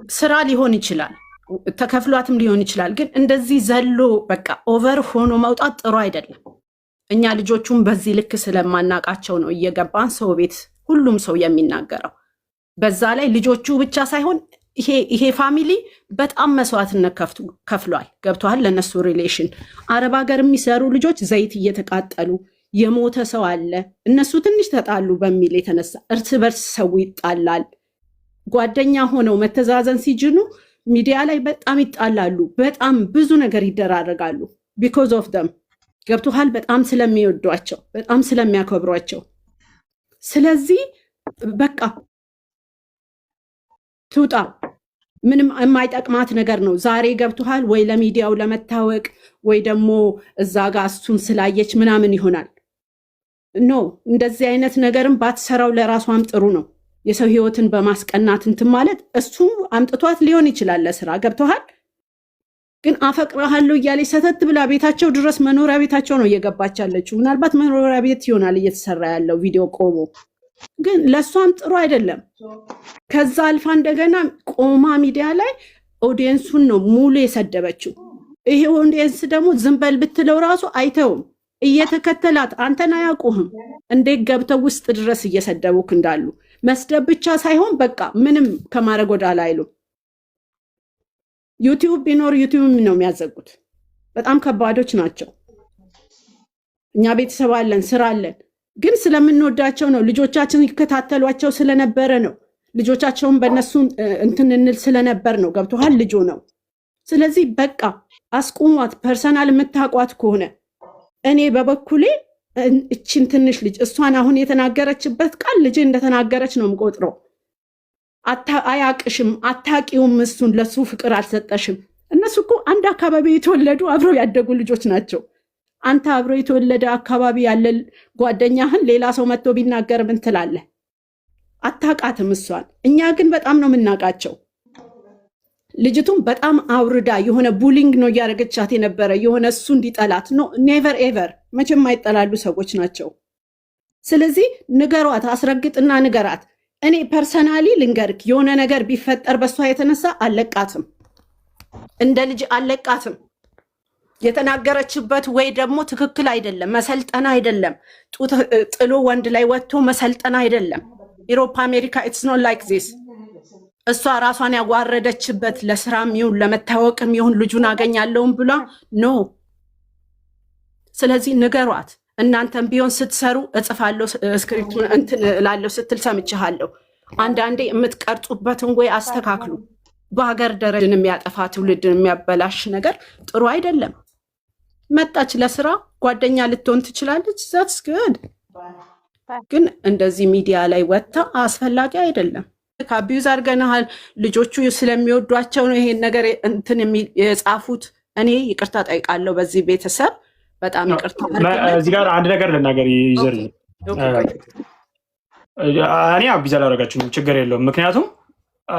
ስራ ሊሆን ይችላል፣ ተከፍሏትም ሊሆን ይችላል። ግን እንደዚህ ዘሎ በቃ ኦቨር ሆኖ መውጣት ጥሩ አይደለም። እኛ ልጆቹን በዚህ ልክ ስለማናቃቸው ነው እየገባን ሰው ቤት ሁሉም ሰው የሚናገረው። በዛ ላይ ልጆቹ ብቻ ሳይሆን ይሄ ፋሚሊ በጣም መስዋዕትነት ከፍሏል። ገብቷል። ለነሱ ሪሌሽን አረብ ሀገር የሚሰሩ ልጆች ዘይት እየተቃጠሉ የሞተ ሰው አለ። እነሱ ትንሽ ተጣሉ በሚል የተነሳ እርስ በርስ ሰው ይጣላል። ጓደኛ ሆነው መተዛዘን ሲጅኑ ሚዲያ ላይ በጣም ይጣላሉ። በጣም ብዙ ነገር ይደራረጋሉ። ቢኮዝ ኦፍ ደም ገብቶሃል። በጣም ስለሚወዷቸው፣ በጣም ስለሚያከብሯቸው። ስለዚህ በቃ ትውጣ። ምንም የማይጠቅማት ነገር ነው። ዛሬ ገብቶሃል ወይ ለሚዲያው ለመታወቅ ወይ ደግሞ እዛ ጋር እሱን ስላየች ምናምን ይሆናል። ኖ እንደዚህ አይነት ነገርም ባትሰራው ለራሷም ጥሩ ነው። የሰው ህይወትን በማስቀናት እንትን ማለት እሱ አምጥቷት ሊሆን ይችላል ለስራ ገብቶሃል። ግን አፈቅረሃለሁ እያለች ሰተት ብላ ቤታቸው ድረስ መኖሪያ ቤታቸው ነው እየገባች ያለችው። ምናልባት መኖሪያ ቤት ይሆናል እየተሰራ ያለው ቪዲዮ ቆሞ፣ ግን ለእሷም ጥሩ አይደለም። ከዛ አልፋ እንደገና ቆማ ሚዲያ ላይ ኦዲየንሱን ነው ሙሉ የሰደበችው። ይሄ ኦዲየንስ ደግሞ ዝም በል ብትለው ራሱ አይተውም። እየተከተላት አንተን አያውቁህም እንዴት ገብተው ውስጥ ድረስ እየሰደቡክ እንዳሉ። መስደብ ብቻ ሳይሆን በቃ ምንም ከማድረግ ወዳላ አይሉም። ዩቲዩብ ቢኖር ዩቲዩብ ነው የሚያዘጉት። በጣም ከባዶች ናቸው። እኛ ቤተሰብ አለን፣ ስራ አለን። ግን ስለምንወዳቸው ነው። ልጆቻችን ይከታተሏቸው ስለነበረ ነው። ልጆቻቸውን በእነሱ እንትን እንል ስለነበር ነው። ገብቶሃል? ልጆ ነው። ስለዚህ በቃ አስቁሟት። ፐርሰናል የምታውቋት ከሆነ እኔ በበኩሌ እችን ትንሽ ልጅ እሷን አሁን የተናገረችበት ቃል ልጅ እንደተናገረች ነው የምቆጥረው። አያቅሽም፣ አታቂውም፣ እሱን ለሱ ፍቅር አልሰጠሽም። እነሱ እኮ አንድ አካባቢ የተወለዱ አብረው ያደጉ ልጆች ናቸው። አንተ አብሮ የተወለደ አካባቢ ያለ ጓደኛህን ሌላ ሰው መጥቶ ቢናገር ምን ትላለህ? አታቃትም እሷን። እኛ ግን በጣም ነው የምናውቃቸው። ልጅቱም በጣም አውርዳ የሆነ ቡሊንግ ነው እያደረገቻት የነበረ የሆነ እሱ እንዲጠላት ነው። ኔቨር ኤቨር መቼም አይጠላሉ ሰዎች ናቸው። ስለዚህ ንገሯት፣ አስረግጥና ንገራት። እኔ ፐርሰናሊ ልንገርክ፣ የሆነ ነገር ቢፈጠር በሷ የተነሳ አለቃትም፣ እንደ ልጅ አለቃትም። የተናገረችበት ወይ ደግሞ ትክክል አይደለም። መሰልጠና አይደለም። ጥሎ ወንድ ላይ ወጥቶ መሰልጠና አይደለም። ኢሮፓ አሜሪካ ኢትስ ኖት ላይክ ዚስ። እሷ ራሷን ያዋረደችበት ለስራም ይሁን ለመታወቅም ይሁን ልጁን አገኛለሁም ብላ ኖ። ስለዚህ ንገሯት። እናንተም ቢሆን ስትሰሩ እጽፋለሁ ስክሪፕቱን እንትን እላለሁ ስትል ሰምቻለሁ። አንዳንዴ የምትቀርጹበትን ወይ አስተካክሉ። በሀገር ደረጃን የሚያጠፋ ትውልድን የሚያበላሽ ነገር ጥሩ አይደለም። መጣች ለስራ ጓደኛ ልትሆን ትችላለች። ዛትስ ግድ። ግን እንደዚህ ሚዲያ ላይ ወጥታ አስፈላጊ አይደለም። ከአቢዩዝ አድርገናል። ልጆቹ ስለሚወዷቸው ነው ይሄን ነገር እንትን የጻፉት። እኔ ይቅርታ ጠይቃለሁ በዚህ ቤተሰብ በጣም ይቅርታ። እዚህ ጋር አንድ ነገር ልናገር ይዘር እኔ አቢዩዝ አላደረጋችሁም፣ ችግር የለውም። ምክንያቱም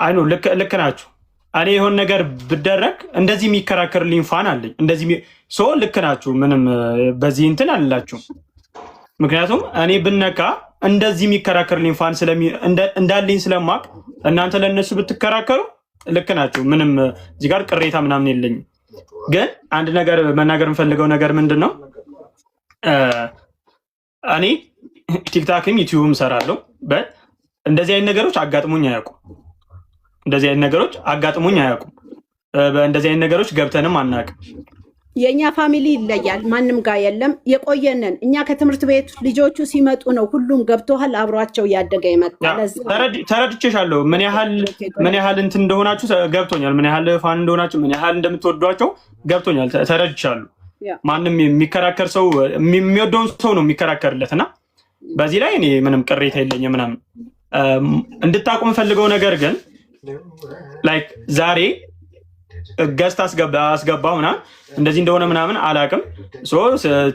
አይኑ ልክ ናችሁ። እኔ የሆን ነገር ብደረግ እንደዚህ የሚከራከርልኝ ፋን አለኝ። እንደዚህ ሰው ልክ ናችሁ። ምንም በዚህ እንትን አላችሁም። ምክንያቱም እኔ ብነካ እንደዚህ የሚከራከርልኝ ፋን እንዳለኝ ስለማቅ እናንተ ለእነሱ ብትከራከሩ ልክ ናችሁ። ምንም እዚህ ጋር ቅሬታ ምናምን የለኝም። ግን አንድ ነገር መናገር የምፈልገው ነገር ምንድን ነው፣ እኔ ቲክታክም ዩቲዩብም ሰራለሁ። እንደዚህ አይነት ነገሮች አጋጥሞኝ አያውቁም። እንደዚህ አይነት ነገሮች አጋጥሞኝ አያውቁም። እንደዚህ አይነት ነገሮች ገብተንም አናውቅም። የእኛ ፋሚሊ ይለያል፣ ማንም ጋር የለም። የቆየንን እኛ ከትምህርት ቤት ልጆቹ ሲመጡ ነው ሁሉም ገብቶሃል፣ አብሯቸው እያደገ ይመጣል። ተረድቼሻለሁ። ምን ያህል እንትን እንደሆናችሁ ገብቶኛል። ምን ያህል ፋን እንደሆናችሁ፣ ምን ያህል እንደምትወዷቸው ገብቶኛል። ተረድቻለሁ። ማንም የሚከራከር ሰው የሚወደውን ሰው ነው የሚከራከርለት እና በዚህ ላይ እኔ ምንም ቅሬታ የለኝም ምናምን። እንድታቁም የምፈልገው ነገር ግን ላይክ ዛሬ ገስት አስገባ ምናምን እንደዚህ እንደሆነ ምናምን አላውቅም።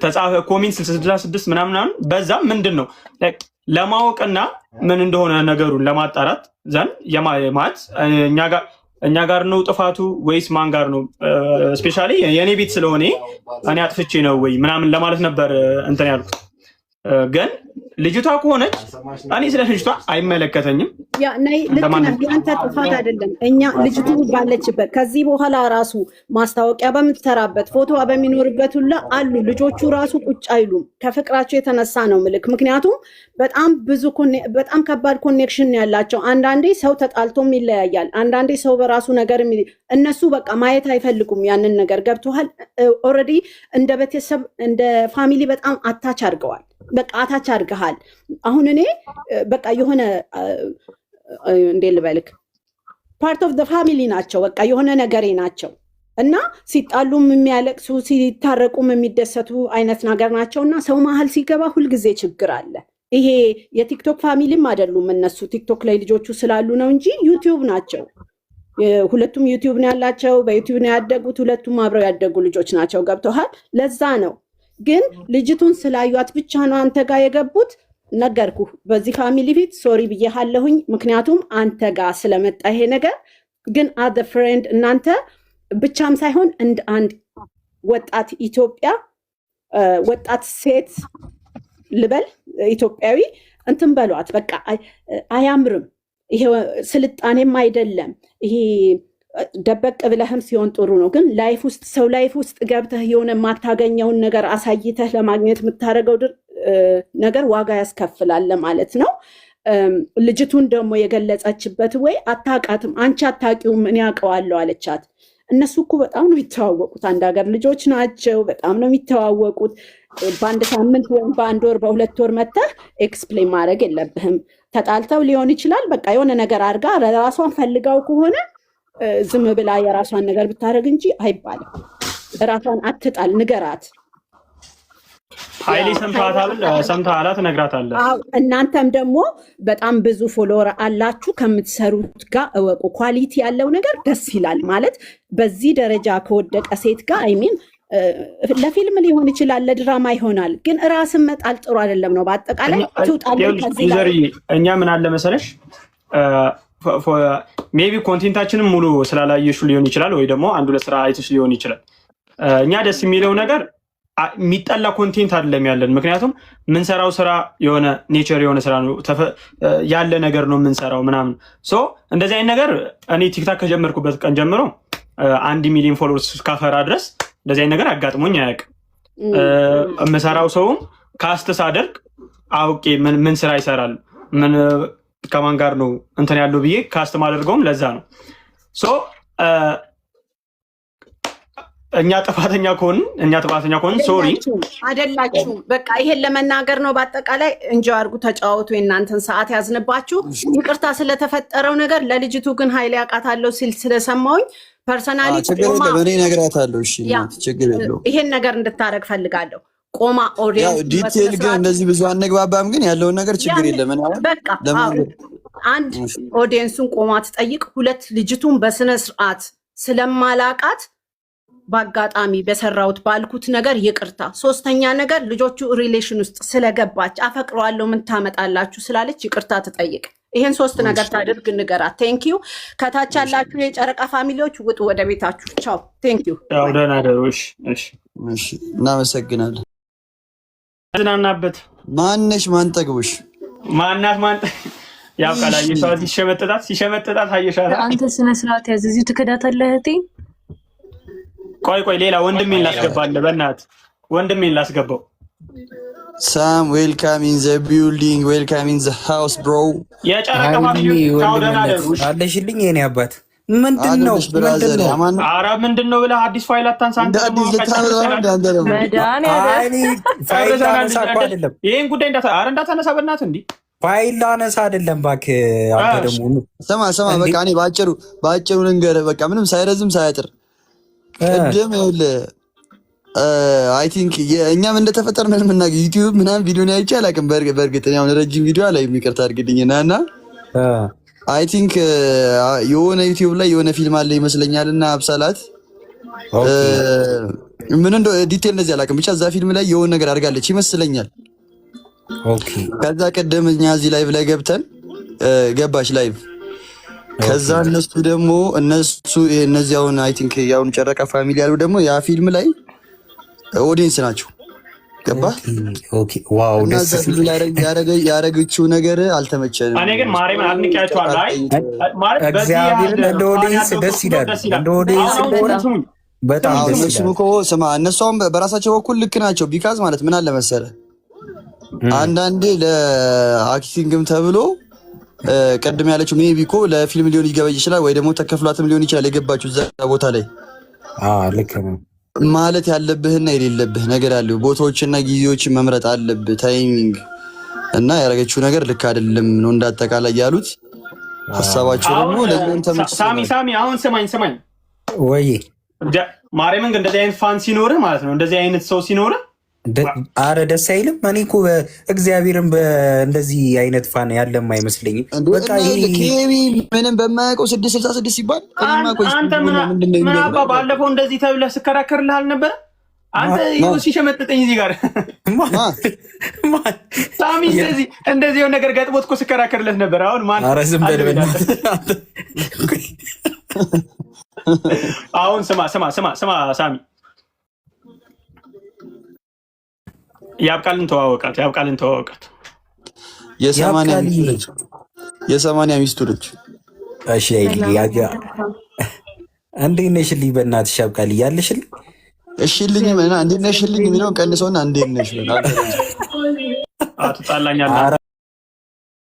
ተጻፈ ኮሜንት 66 ምናምን በዛም ምንድን ነው ለማወቅና ምን እንደሆነ ነገሩን ለማጣራት ዘንድ የማት እኛ ጋር ነው ጥፋቱ ወይስ ማን ጋር ነው? ስፔሻሊ የእኔ ቤት ስለሆነ እኔ አጥፍቼ ነው ወይ ምናምን ለማለት ነበር እንትን ያልኩት። ግን ልጅቷ ከሆነች እኔ ስለ ልጅቷ አይመለከተኝም። ያ ነይ ያንተ ጥፋት አይደለም። እኛ ልጅቱ ባለችበት ከዚህ በኋላ ራሱ ማስታወቂያ በምትሰራበት ፎቶዋ በሚኖርበት ሁላ አሉ ልጆቹ ራሱ ቁጭ አይሉም። ከፍቅራቸው የተነሳ ነው ምልክ። ምክንያቱም በጣም ከባድ ኮኔክሽን ያላቸው። አንዳንዴ ሰው ተጣልቶም ይለያያል። አንዳንዴ ሰው በራሱ ነገር እነሱ በቃ ማየት አይፈልጉም ያንን ነገር። ገብቶሃል? ኦልሬዲ እንደ ቤተሰብ እንደ ፋሚሊ በጣም አታች አድርገዋል። በቃ አታች አድርገሃል። አሁን እኔ በቃ የሆነ እንዴት ልበልክ ፓርት ኦፍ ፋሚሊ ናቸው። በቃ የሆነ ነገሬ ናቸው እና ሲጣሉም የሚያለቅሱ ሲታረቁም የሚደሰቱ አይነት ነገር ናቸው እና ሰው መሀል ሲገባ ሁልጊዜ ችግር አለ። ይሄ የቲክቶክ ፋሚሊም አይደሉም እነሱ ቲክቶክ ላይ ልጆቹ ስላሉ ነው እንጂ ዩቲዩብ ናቸው። ሁለቱም ዩቲዩብ ነው ያላቸው። በዩቲዩብ ነው ያደጉት። ሁለቱም አብረው ያደጉ ልጆች ናቸው። ገብቶሃል? ለዛ ነው ግን ልጅቱን ስላዩት ብቻ ነው አንተ ጋር የገቡት። ነገርኩ በዚህ ፋሚሊ ፊት ሶሪ ብዬሃለሁኝ። ምክንያቱም አንተ ጋር ስለመጣ ይሄ ነገር ግን አዘ ፍሬንድ እናንተ ብቻም ሳይሆን እንደ አንድ ወጣት ኢትዮጵያ ወጣት ሴት ልበል ኢትዮጵያዊ እንትን በሏት። በቃ አያምርም። ይሄ ስልጣኔም አይደለም። ይሄ ደበቅ ብለህም ሲሆን ጥሩ ነው። ግን ላይፍ ውስጥ ሰው ላይፍ ውስጥ ገብተህ የሆነ የማታገኘውን ነገር አሳይተህ ለማግኘት የምታደርገው ነገር ዋጋ ያስከፍላል ማለት ነው። ልጅቱን ደግሞ የገለጸችበት ወይ አታውቃትም፣ አንቺ አታውቂውም፣ እኔ አውቀዋለሁ አለቻት። እነሱ እኮ በጣም ነው የሚተዋወቁት። አንድ ሀገር ልጆች ናቸው። በጣም ነው የሚተዋወቁት። በአንድ ሳምንት ወይም በአንድ ወር በሁለት ወር መተህ ኤክስፕሌን ማድረግ የለብህም። ተጣልተው ሊሆን ይችላል። በቃ የሆነ ነገር አድርጋ ራሷን ፈልጋው ከሆነ ዝም ብላ የራሷን ነገር ብታደርግ እንጂ አይባልም። ራሷን አትጣል፣ ንገራት። ኃይሌ ሰምተሃላ ትነግራታለህ። እናንተም ደግሞ በጣም ብዙ ፎሎወር አላችሁ። ከምትሰሩት ጋር እወቁ። ኳሊቲ ያለው ነገር ደስ ይላል ማለት በዚህ ደረጃ ከወደቀ ሴት ጋር አይሚን ለፊልም ሊሆን ይችላል፣ ለድራማ ይሆናል። ግን ራስን መጣል ጥሩ አይደለም ነው። በአጠቃላይ እኛ ምን አለ መሰለሽ ሜቢ ኮንቴንታችንም ሙሉ ስላላየሹ ሊሆን ይችላል፣ ወይ ደግሞ አንዱ ለስራ አይተሽ ሊሆን ይችላል። እኛ ደስ የሚለው ነገር የሚጠላ ኮንቴንት አይደለም ያለን። ምክንያቱም የምንሰራው ስራ የሆነ ኔቸር የሆነ ስራ ነው፣ ያለ ነገር ነው የምንሰራው ምናምን። እንደዚህ አይነት ነገር እኔ ቲክታክ ከጀመርኩበት ቀን ጀምሮ 1 ሚሊዮን ፎሎወርስ ካፈራ ድረስ እንደዚህ አይነት ነገር አጋጥሞኝ አያውቅም። የምሰራው ሰውም ካስት ሳደርግ አውቄ ምን ስራ ይሰራል ምን ከማን ጋር ነው እንትን ያለው ብዬ ካስት ማደርገውም ለዛ ነው። እኛ ጥፋተኛ ከሆንን ሶሪ አይደላችሁም። በቃ ይሄን ለመናገር ነው። በአጠቃላይ እንጂ አድርጉ፣ ተጫወቱ። የእናንተን ሰዓት ያዝንባችሁ። ይቅርታ ስለተፈጠረው ነገር። ለልጅቱ ግን ኃይሌ አውቃታለሁ ሲል ስለሰማሁኝ ፐርሰናሊ እኔ እነግራታለሁ። እሺ ችግር የለውም። ይሄን ነገር እንድታረግ ፈልጋለሁ። ቆማ ኦዲየንስ ዲቴል ግን እንደዚህ ብዙ አነግባባም፣ ግን ያለውን ነገር ችግር የለም። በቃ አንድ ኦዲየንሱን ቆማ ትጠይቅ። ሁለት ልጅቱን በስነ ስርዓት ስለማላቃት በአጋጣሚ በሰራሁት ባልኩት ነገር ይቅርታ። ሶስተኛ ነገር ልጆቹ ሪሌሽን ውስጥ ስለገባች አፈቅረዋለሁ ምን ታመጣላችሁ ስላለች ይቅርታ ትጠይቅ። ይሄን 3 ነገር ታድርግ፣ ንገራት። ቴንኪዩ። ከታች ያላችሁ የጨረቃ ፋሚሊዎች ውጡ ወደ ቤታችሁ። ቻው። ቴንኪዩ። ደህና ደሩ። እሺ፣ እናመሰግናለን። ዝናናበት ማነሽ? ማንጠግቡሽ ማናት? ያው ካላየ ሰው ሲሸመጥጣት አየሻት። አንተ ስነ ስርዓት ያዝ። እዚሁ ትከዳታለህ እህቴ። ቆይ ሌላ ወንድሜን ላስገባለህ። በእናትህ ወንድሜን ላስገባው። ሳም ዌልካም ኢን ዘ ቢልዲንግ ዌልካም ኢን ዘ ሃውስ ብሮ። የጨረቃ ፋሚሊ ታውደና ደሩሽ አለሽልኝ የኔ አባት። ምንድነው ኧረ ምንድነው ብለህ አዲስ ፋይል አታንሳ። አንተ አዲስ ልታመጣው ፋይል ላነሳ እኮ አይደለም ይሄን ጉዳይ እንዳታነሳ በእናትህ። እንዲህ ፋይል ላነሳ አይደለም እባክህ። አንተ ደግሞ ስማ በቃ እኔ ባጭሩ ልንገርህ። በቃ ምንም ሳይረዝም ሳያጥር ቅድም ይኸውልህ አይ ቲንክ እኛም እንደተፈጠርን የምናገኝ ዩቲዩብ ምናምን ቪዲዮ ነው አይቼ አላውቅም። በእርግጥ አሁን ረጅም ቪዲዮ ላይ የሚቀርታ አድርግልኝና አይ ቲንክ የሆነ ዩቲዩብ ላይ የሆነ ፊልም አለ ይመስለኛል እና አብሳላት ምን እንደ ዲቴል እንደዚህ አላውቅም። ብቻ እዛ ፊልም ላይ የሆነ ነገር አድርጋለች ይመስለኛል። ኦኬ ከዛ ቀደም እኛ እዚህ ላይቭ ላይ ገብተን ገባች ላይቭ። ከዛ እነሱ ደግሞ እነዚህ አሁን አይ ቲንክ ያውን ጨረቃ ፋሚሊ ያሉ ደግሞ ያ ፊልም ላይ ኦዲየንስ ናቸው። ገባ? ኦኬ ዋው ደስ ሲል ያረገችው ነገር አልተመቸንም። እኔ ግን ማርያምን አድንቄያቸዋለሁ። አይ ማለት እግዚአብሔርን እንደ ኦዲየንስ ደስ ይላል። እንደ ኦዲየንስ በጣም ደስ ይላል። እኮ ስማ እነሱም በራሳቸው በኩል ልክ ናቸው። ቢካዝ ማለት ምን አለ መሰለህ አንዳንዴ ለአክቲንግም ተብሎ ቀድም ያለችው ሜቢ እኮ ለፊልም ሊሆን ይገባ ይችላል፣ ወይ ደግሞ ተከፍሏትም ሊሆን ይችላል የገባችው እዛ ቦታ ላይ ልክ ነው ማለት ያለብህና የሌለብህ ነገር አለው። ቦታዎችና ጊዜዎችን መምረጥ አለብህ፣ ታይሚንግ እና ያረገችው ነገር ልክ አይደለም ነው እንዳጠቃላይ ያሉት ሐሳባቸው ደግሞ ለምን ተመች ሳሚ አሁን ስማኝ ወይ ማርያምን እንደዚህ አይነት ፋን ሲኖርህ ማለት ነው እንደዚህ አይነት ሰው ሲኖርህ አረ ደስ አይልም። እኔ እኮ እግዚአብሔርን እንደዚህ አይነት ፋን ያለም አይመስለኝም። በቃ ይሄ ምንም በማያውቀው 666 ሲባል አንተ ምን አባ ባለፈው እንደዚህ ተብለህ ስከራከርልህ አልነበረ? አንተ ይኸው ሲሸመጥጠኝ እዚህ ጋር ሳሚ እንደዚህ የሆነ ነገር ገጥሞት እኮ ስከራከርለት ነበር። አሁን ማን አረ ዝም በል በእናትህ። አሁን ስማ ሳሚ ያብቃልን ተዋወቃት የ80 ሚስቱ ነች። እሺ ያጋ እንዴት ነሽልኝ? በእናትሽ ያብቃልኝ ያለሽልኝ። እሺልኝ እና እንዴት ነሽልኝ የሚለው ቀንሰውና እንዴት ነሽ አትጣላኛለህ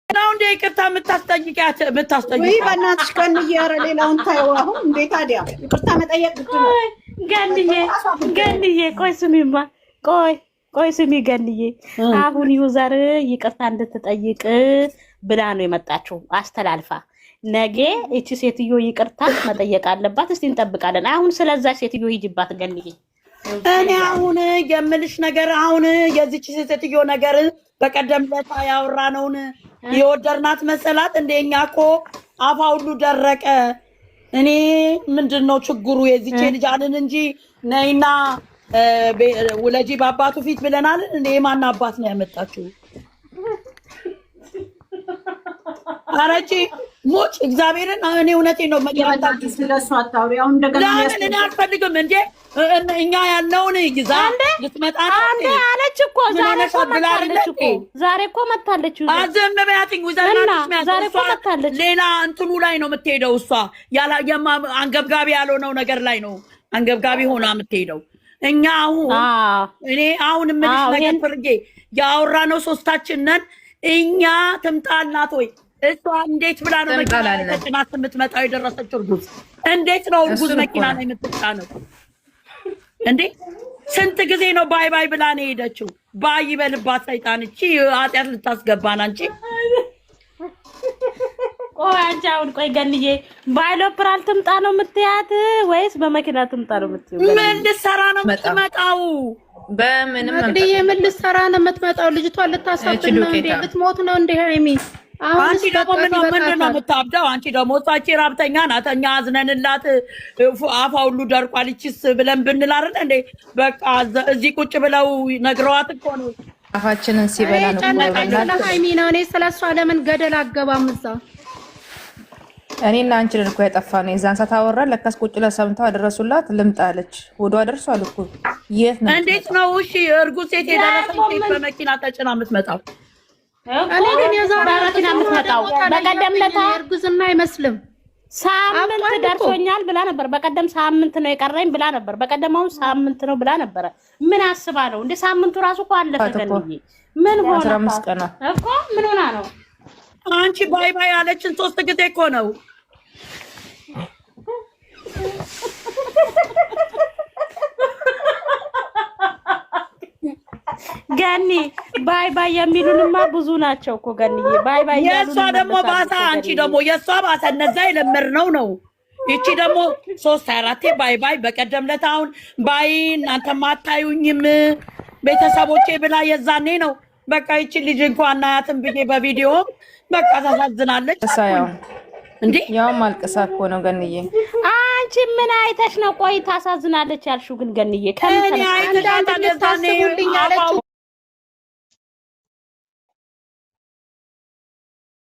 ነው እንደ ይቅርታ የምታስጠይቂያት ወይ በእናትሽ ቀንዬ። ኧረ ሌላውን ታየው። አሁን እንዴ ታዲያ ይቅርታ መጠየቅ ግድ ነው። ገንዬ ቆይ ስሚ ገንዬ፣ አሁን ዩዘር ይቅርታ እንድትጠይቅ ብላ ነው የመጣችው አስተላልፋ። ነገ እቺ ሴትዮ ይቅርታ መጠየቅ አለባት። እስቲ እንጠብቃለን። አሁን ስለዛ ሴትዮ ሂጅባት ገንዬ። እኔ አሁን የምልሽ ነገር አሁን የዚች ሴትዮ ነገር በቀደም ለታ ያወራነውን የወደድናት መሰላት። እንደኛ እኮ አፋ ሁሉ ደረቀ። እኔ ምንድነው ችግሩ የዚች ልጅ አልን እንጂ ነይና ውለጂ በአባቱ ፊት ብለናል። እንደ የማን አባት ነው ያመጣችው? አረጂ ሞጭ እግዚአብሔርን እኔ እውነቴን ነው መጣጣ ስለሱ አታውሪ። አሁን እንደገና እኔ አልፈልግም እንዴ እኛ ያለውን ይዛ ልትመጣ አንዴ አለች እኮ ዛሬ እኮ መታለች። አዘም በያትኝ ዛሬ እኮ መታለች። ሌላ እንትኑ ላይ ነው የምትሄደው እሷ አንገብጋቢ ያልሆነው ነገር ላይ ነው አንገብጋቢ ሆና የምትሄደው። እኛ እኔ አሁን ምንሽ ነገር ፍርጌ ያወራነው ሶስታችን ነን። እኛ ትምጣላት ወይ እሷ እንዴት ብላ ነው መኪና የምትመጣው? የደረሰችው እርጉዝ እንዴት ነው እርጉዝ መኪና ነው የምትጫነው እንዴ? ስንት ጊዜ ነው ባይ ባይ ብላ ነው የሄደችው? ባይ ይበልባት ሰይጣን። እቺ ኃጢአት ልታስገባን አንቺ። ቆይ አንቺ አሁን ቆይ ገንዬ ባይሎፕራል ትምጣ ነው የምትያት ወይስ በመኪና ትምጣ ነው የምትይው? ምን ልትሰራ ነው የምትመጣው? በምንም እንግዲህ ምን ልትሰራ ነው የምትመጣው? ልጅቷን ልታሳብድ ነው እንዴ? ልትሞት ነው እንዴ? ሄሚ አንቺ ደግሞ ምንድን ነው የምታብደው? አንቺ ደግሞ እሷች ራብተኛ ናት። እኛ አዝነንላት አፋ ሁሉ ደርቋል ይችስ ብለን ብንል አይደል እንዴ? በቃ እዚህ ቁጭ ብለው ነግረዋት እኮ ነው አፋችንን ሲበላ ነው። ጨነቀኝ ለሃይሚ ነው። እኔ ስለሷ ለምን ገደል አገባም እዛ እኔና አንቺ ነን እኮ ያጠፋነው። የዛን ሰዓት አወራን። ለካስ ቁጭ ለሰምተው አደረሱላት። ልምጣ አለች። ወዷ ደርሷል እኮ። የት ነው? እንዴት ነው? እሺ እርጉዝ ሴት የደረሰች ሴት በመኪና ተጭና የምትመጣው? እኔ ግን የዛሬ በመኪና የምትመጣው በቀደም ለታ እርጉዝና አይመስልም። ሳምንት ደርሶኛል ብላ ነበር። በቀደም ሳምንት ነው የቀረኝ ብላ ነበር። በቀደማው ሳምንት ነው ብላ ነበረ። ምን አስባ ነው እንደ ሳምንቱ ራሱ እኮ አለፈ። ገንዬ ምን ሆነ? 15 ቀን እኮ ምን ሆና ነው? አንቺ ባይ ባይ ያለችን 3 ጊዜ እኮ ነው። ገኒ ባይ ባይ የሚሉንማ ብዙ ናቸው እኮ ገኒዬ። ባይ ባይ ያሉን የሷ ደግሞ ባሳ። አንቺ ደግሞ የሷ ባሳ። እነዛ የለመድነው ነው። ይቺ ደግሞ 3-4 ባይ ባይ። በቀደም ለታ አሁን ባይ እናንተማ አታዩኝም ቤተሰቦቼ ብላ የዛኔ ነው በቃ ይቺ ልጅ እንኳን እናያትም ብዬ በቪዲዮ በቃ ታሳዝናለች እንዴ። ያው ማልቀሳ እኮ ነው ገንዬ። አንቺ ምን አይተሽ ነው? ቆይ ታሳዝናለች ያልሽው ግን ገንዬ ከምን አይተሽ ታሳዝናለች?